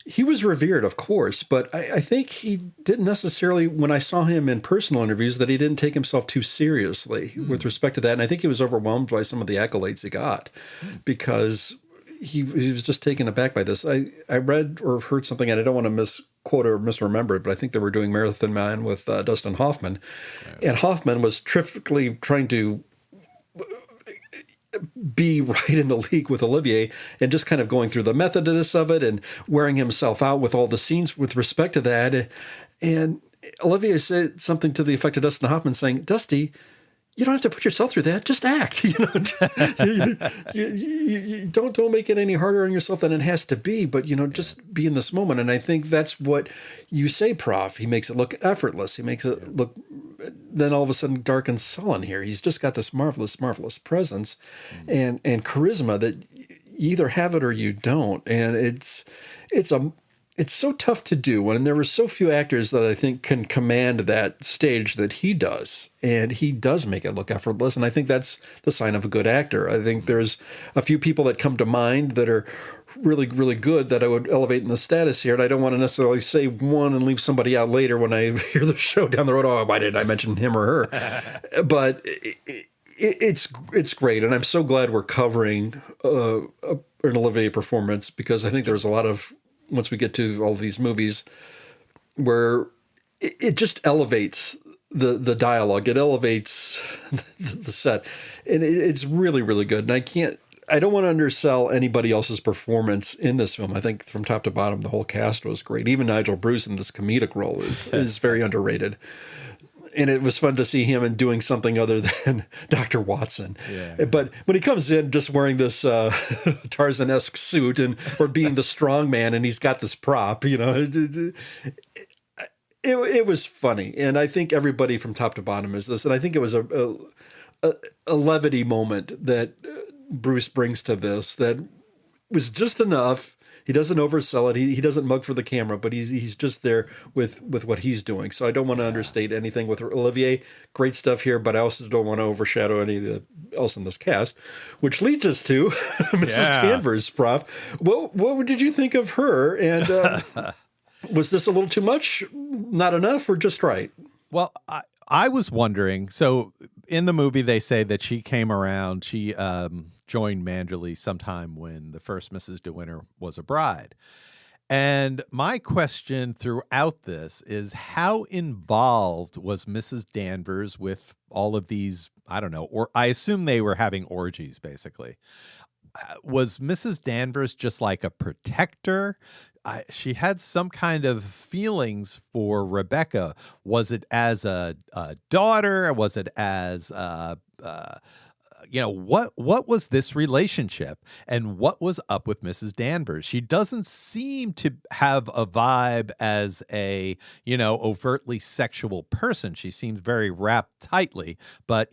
he was revered, of course, but I think he didn't necessarily, when I saw him in personal interviews, that he didn't take himself too seriously with respect to that. And I think he was overwhelmed by some of the accolades he got because he was just taken aback by this. I read or heard something, and I don't want to misquote or misremember it, but I think they were doing Marathon Man with Dustin Hoffman. Yeah. And Hoffman was terrifically trying to be right in the league with Olivier and just kind of going through the methodness of it and wearing himself out with all the scenes with respect to that. And Olivier said something to the effect of Dustin Hoffman saying, Dusty, you don't have to put yourself through that. Just act. You don't make it any harder on yourself than it has to be. But just be in this moment. And I think that's what you say, Prof. He makes it look effortless. He makes it look then all of a sudden dark and sullen here. He's just got this marvelous, marvelous presence and charisma that you either have it or you don't. And it's so tough to do. And there were so few actors that I think can command that stage that he does. And he does make it look effortless. And I think that's the sign of a good actor. I think there's a few people that come to mind that are really, really good that I would elevate in the status here. And I don't want to necessarily say one and leave somebody out later when I hear the show down the road. Oh, why didn't I mention him or her? But it's great. And I'm so glad we're covering an Olivier performance because I think there's a lot of, once we get to all these movies, where it just elevates the dialogue. It elevates the set. And it's really, really good. And I don't want to undersell anybody else's performance in this film. I think from top to bottom, the whole cast was great. Even Nigel Bruce in this comedic role is very underrated. And it was fun to see him in doing something other than Dr. Watson. Yeah. But when he comes in just wearing this Tarzan-esque suit or being the strong man and he's got this prop, it was funny. And I think everybody from top to bottom is this. And I think it was a levity moment that Bruce brings to this that was just enough. He doesn't oversell it. He doesn't mug for the camera, but he's just there with what he's doing. So I don't want to understate anything with Olivier. Great stuff here, but I also don't want to overshadow anything else in this cast, which leads us to Mrs. Danvers, Prof. What did you think of her? And was this a little too much, not enough, or just right? Well, I was wondering. So in the movie, they say that she came around. She joined Manderley sometime when the first Mrs. De Winter was a bride. And my question throughout this is, how involved was Mrs. Danvers with all of these, I don't know, or I assume they were having orgies, basically. Was Mrs. Danvers just like a protector? She had some kind of feelings for Rebecca. Was it as a daughter? Was it as what was this relationship, and what was up with Mrs. Danvers? She doesn't seem to have a vibe as a overtly sexual person. She seems very wrapped tightly, but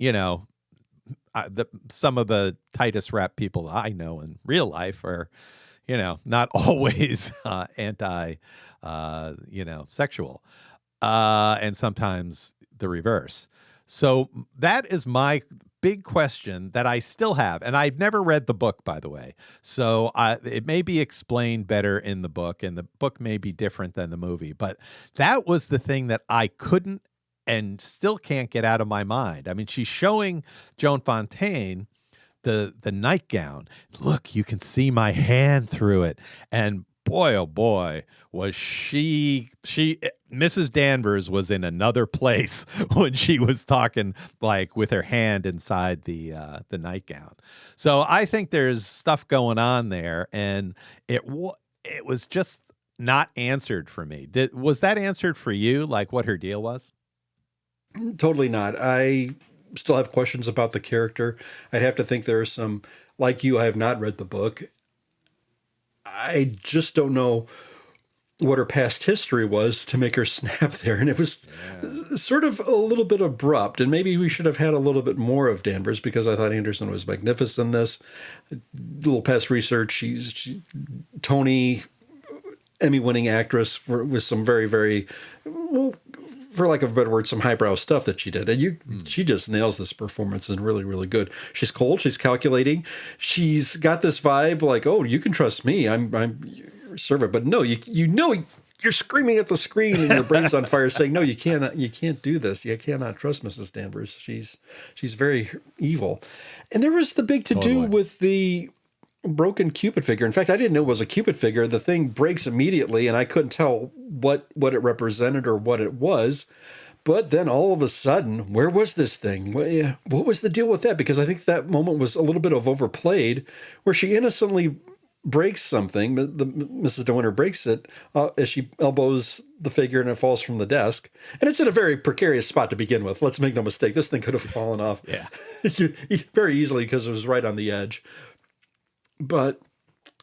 some of the tightest wrapped people I know in real life are not always sexual, and sometimes the reverse. So that is my big question that I still have, and I've never read the book, by the way. So it may be explained better in the book, and the book may be different than the movie. But that was the thing that I couldn't and still can't get out of my mind. I mean, she's showing Joan Fontaine the nightgown. Look, you can see my hand through it. And boy, oh boy, was she Mrs. Danvers was in another place when she was talking like with her hand inside the nightgown. So I think there's stuff going on there, and it was just not answered for me. Was that answered for you, like what her deal was? Totally not. I still have questions about the character. I'd have to think there are some, like you, I have not read the book. I just don't know what her past history was to make her snap there. And it was sort of a little bit abrupt. And maybe we should have had a little bit more of Danvers, because I thought Anderson was magnificent in this. A little past research. She's Tony, Emmy-winning actress with some very, very, well, for lack of a better word, some highbrow stuff that she did. And she just nails this performance, and really, really good. She's cold. She's calculating. She's got this vibe like, oh, you can trust me. I'm your servant. But no, you're screaming at the screen and your brain's on fire saying, no, you can't do this. You cannot trust Mrs. Danvers. She's very evil. And there was the big to-do with the broken Cupid figure. In fact, I didn't know it was a Cupid figure. The thing breaks immediately, and I couldn't tell what it represented or what it was. But then all of a sudden, where was this thing? What was the deal with that? Because I think that moment was a little bit of overplayed, where she innocently breaks something. Mrs. De Winter breaks it as she elbows the figure, and it falls from the desk. And it's in a very precarious spot to begin with. Let's make no mistake. This thing could have fallen off very easily because it was right on the edge. But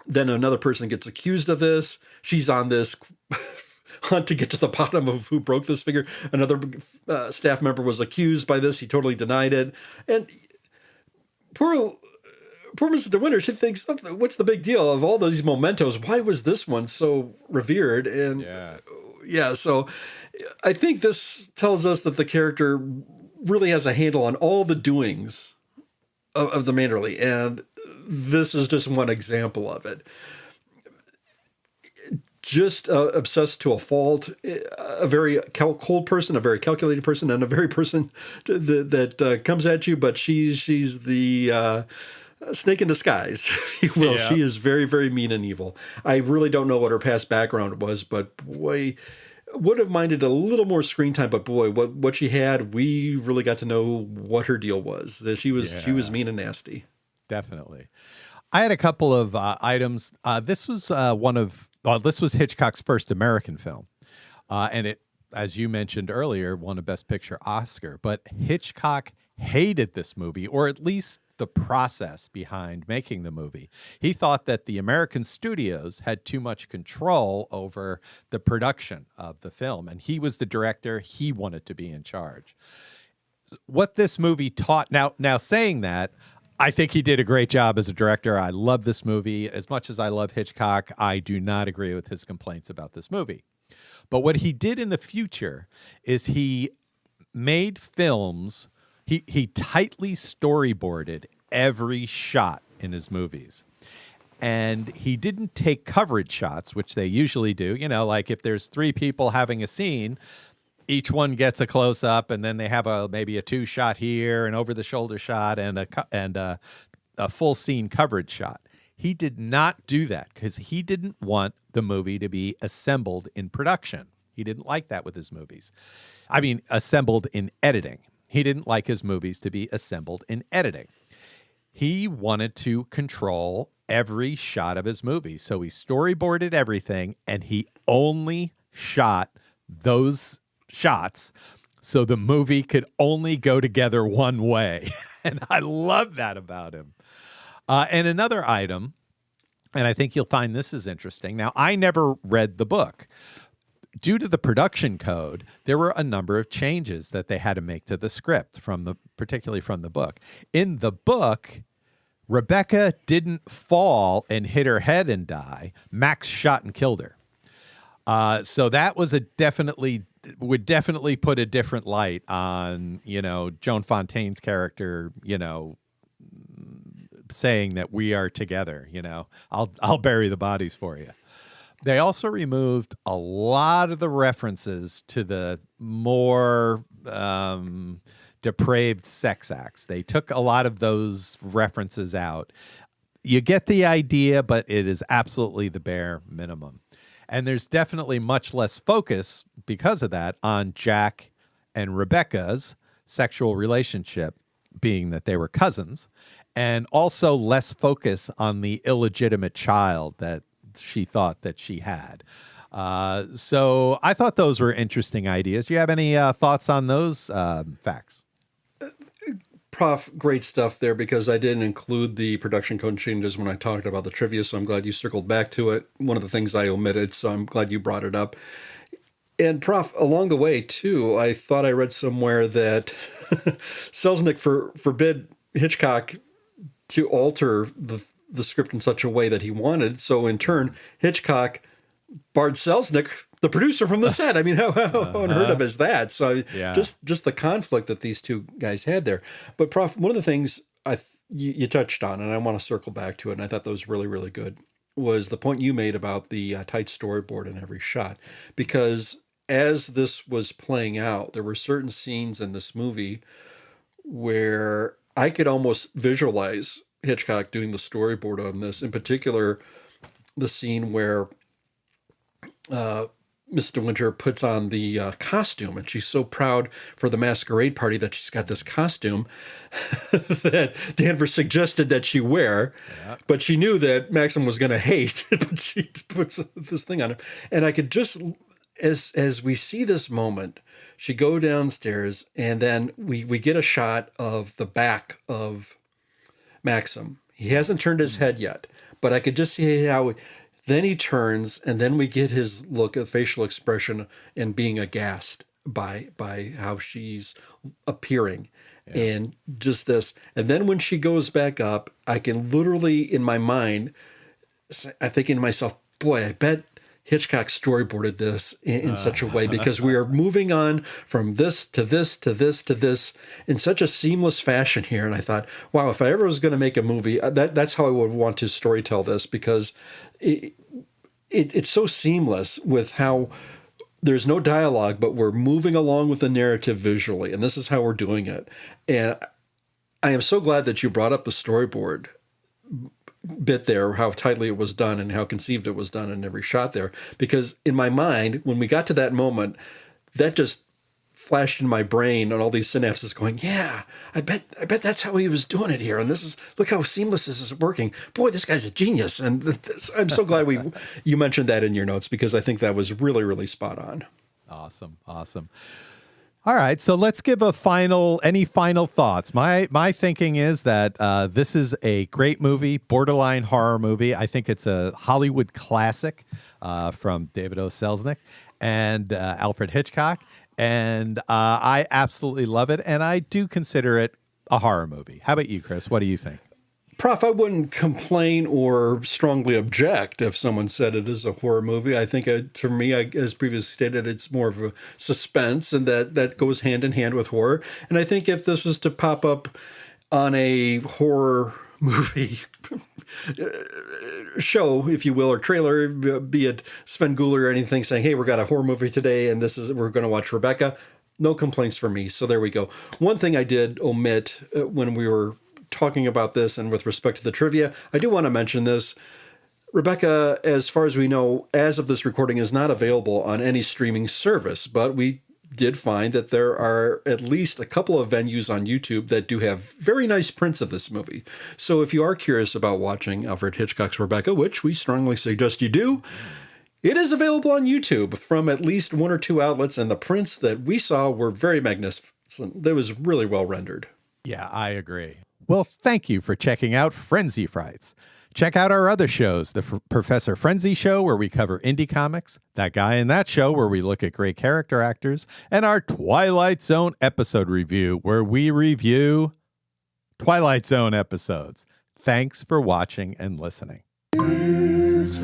then another person gets accused of this. She's on this hunt to get to the bottom of who broke this figure. Another staff member was accused by this. He totally denied it. And poor Mrs. De Winter, she thinks, what's the big deal of all these mementos? Why was this one so revered? And so I think this tells us that the character really has a handle on all the doings of the Manderley. And this is just one example of it. Just obsessed to a fault, a very cold person, a very calculated person, and a very person that comes at you, but she's the snake in disguise, if you will. Yeah. She is very, very mean and evil. I really don't know what her past background was, but boy, would have minded a little more screen time. But boy, what she had, we really got to know what her deal was. She was mean and nasty. Definitely. I had a couple of items. This was this was Hitchcock's first American film. And it, as you mentioned earlier, won a Best Picture Oscar. But Hitchcock hated this movie, or at least the process behind making the movie. He thought that the American studios had too much control over the production of the film. And he was the director. He wanted to be in charge. What this movie taught, now saying that, I think he did a great job as a director. I love this movie. As much as I love Hitchcock, I do not agree with his complaints about this movie. But what he did in the future is he made films. He tightly storyboarded every shot in his movies. And he didn't take coverage shots, which they usually do. Like if there's three people having a scene, each one gets a close up, and then they have maybe a two shot here, an over the shoulder shot, and a full scene coverage shot. He did not do that because he didn't want the movie to be assembled in production. He didn't like that with his movies. I mean, assembled in editing. He didn't like his movies to be assembled in editing. He wanted to control every shot of his movie. So he storyboarded everything, and he only shot those shots so the movie could only go together one way. And I love that about him. And another item, and I think you'll find this is interesting. Now, I never read the book. Due to the production code, there were a number of changes that they had to make to the script, particularly from the book. In the book, Rebecca didn't fall and hit her head and die. Max shot and killed her. So that was would definitely put a different light on, Joan Fontaine's character, saying that we are together, I'll bury the bodies for you. They also removed a lot of the references to the more depraved sex acts. They took a lot of those references out. You get the idea, but it is absolutely the bare minimum. And there's definitely much less focus because of that on Jack and Rebecca's sexual relationship, being that they were cousins, and also less focus on the illegitimate child that she thought that she had. So I thought those were interesting ideas. Do you have any thoughts on those facts? Prof, great stuff there, because I didn't include the production code changes when I talked about the trivia, so I'm glad you circled back to it. One of the things I omitted, so I'm glad you brought it up. And Prof, along the way, too, I thought I read somewhere that Selznick forbid Hitchcock to alter the script in such a way that he wanted. So in turn, Hitchcock barred Selznick, the producer, from the set. I mean, how unheard of is that? So just the conflict that these two guys had there. But Prof, one of the things you touched on, and I want to circle back to it, and I thought that was really, really good, was the point you made about the tight storyboard in every shot. Because as this was playing out, there were certain scenes in this movie where I could almost visualize Hitchcock doing the storyboard on this. In particular, the scene where Miss De Winter puts on the costume, and she's so proud for the masquerade party that she's got this costume that Danvers suggested that she wear, but she knew that Maxim was going to hate, but she puts this thing on him. And I could just, as we see this moment, she go downstairs, and then we get a shot of the back of Maxim. He hasn't turned his head yet, but I could just see how then he turns, and then we get his look at facial expression and being aghast by how she's appearing and just this. And then when she goes back up, I can literally, in my mind, I'm thinking to myself, boy, I bet Hitchcock storyboarded this in such a way, because we are moving on from this to this to this to this in such a seamless fashion here. And I thought, wow, if I ever was going to make a movie, that's how I would want to storytell this, because it's so seamless with how there's no dialogue, but we're moving along with the narrative visually. And this is how we're doing it. And I am so glad that you brought up the storyboard bit there, how tightly it was done and how conceived it was done in every shot there. Because in my mind, when we got to that moment, that just flashed in my brain and all these synapses going, yeah, I bet that's how he was doing it here. And this is, look how seamless this is working. Boy, this guy's a genius. And I'm so glad you mentioned that in your notes, because I think that was really, really spot on. Awesome. All right, so let's give any final thoughts. My thinking is that this is a great movie, borderline horror movie. I think it's a Hollywood classic from David O. Selznick and Alfred Hitchcock, and I absolutely love it, and I do consider it a horror movie. How about you, Chris? What do you think? Prof, I wouldn't complain or strongly object if someone said it is a horror movie. I think, for me, as previously stated, it's more of a suspense, and that goes hand in hand with horror. And I think if this was to pop up on a horror movie show, if you will, or trailer, be it Sven Guller or anything, saying, hey, we got a horror movie today, and we're going to watch Rebecca, no complaints for me. So there we go. One thing I did omit when we were talking about this, and with respect to the trivia, I do want to mention this. Rebecca, as far as we know, as of this recording, is not available on any streaming service, but we did find that there are at least a couple of venues on YouTube that do have very nice prints of this movie. So if you are curious about watching Alfred Hitchcock's Rebecca, which we strongly suggest you do, it is available on YouTube from at least one or two outlets, and the prints that we saw were very magnificent. That was really well rendered. Yeah, I agree. Well, thank you for checking out Frenzy Frights. Check out our other shows, the Professor Frenzy Show, where we cover indie comics, That Guy in That Show, where we look at great character actors, and our Twilight Zone episode review, where we review Twilight Zone episodes. Thanks for watching and listening. It's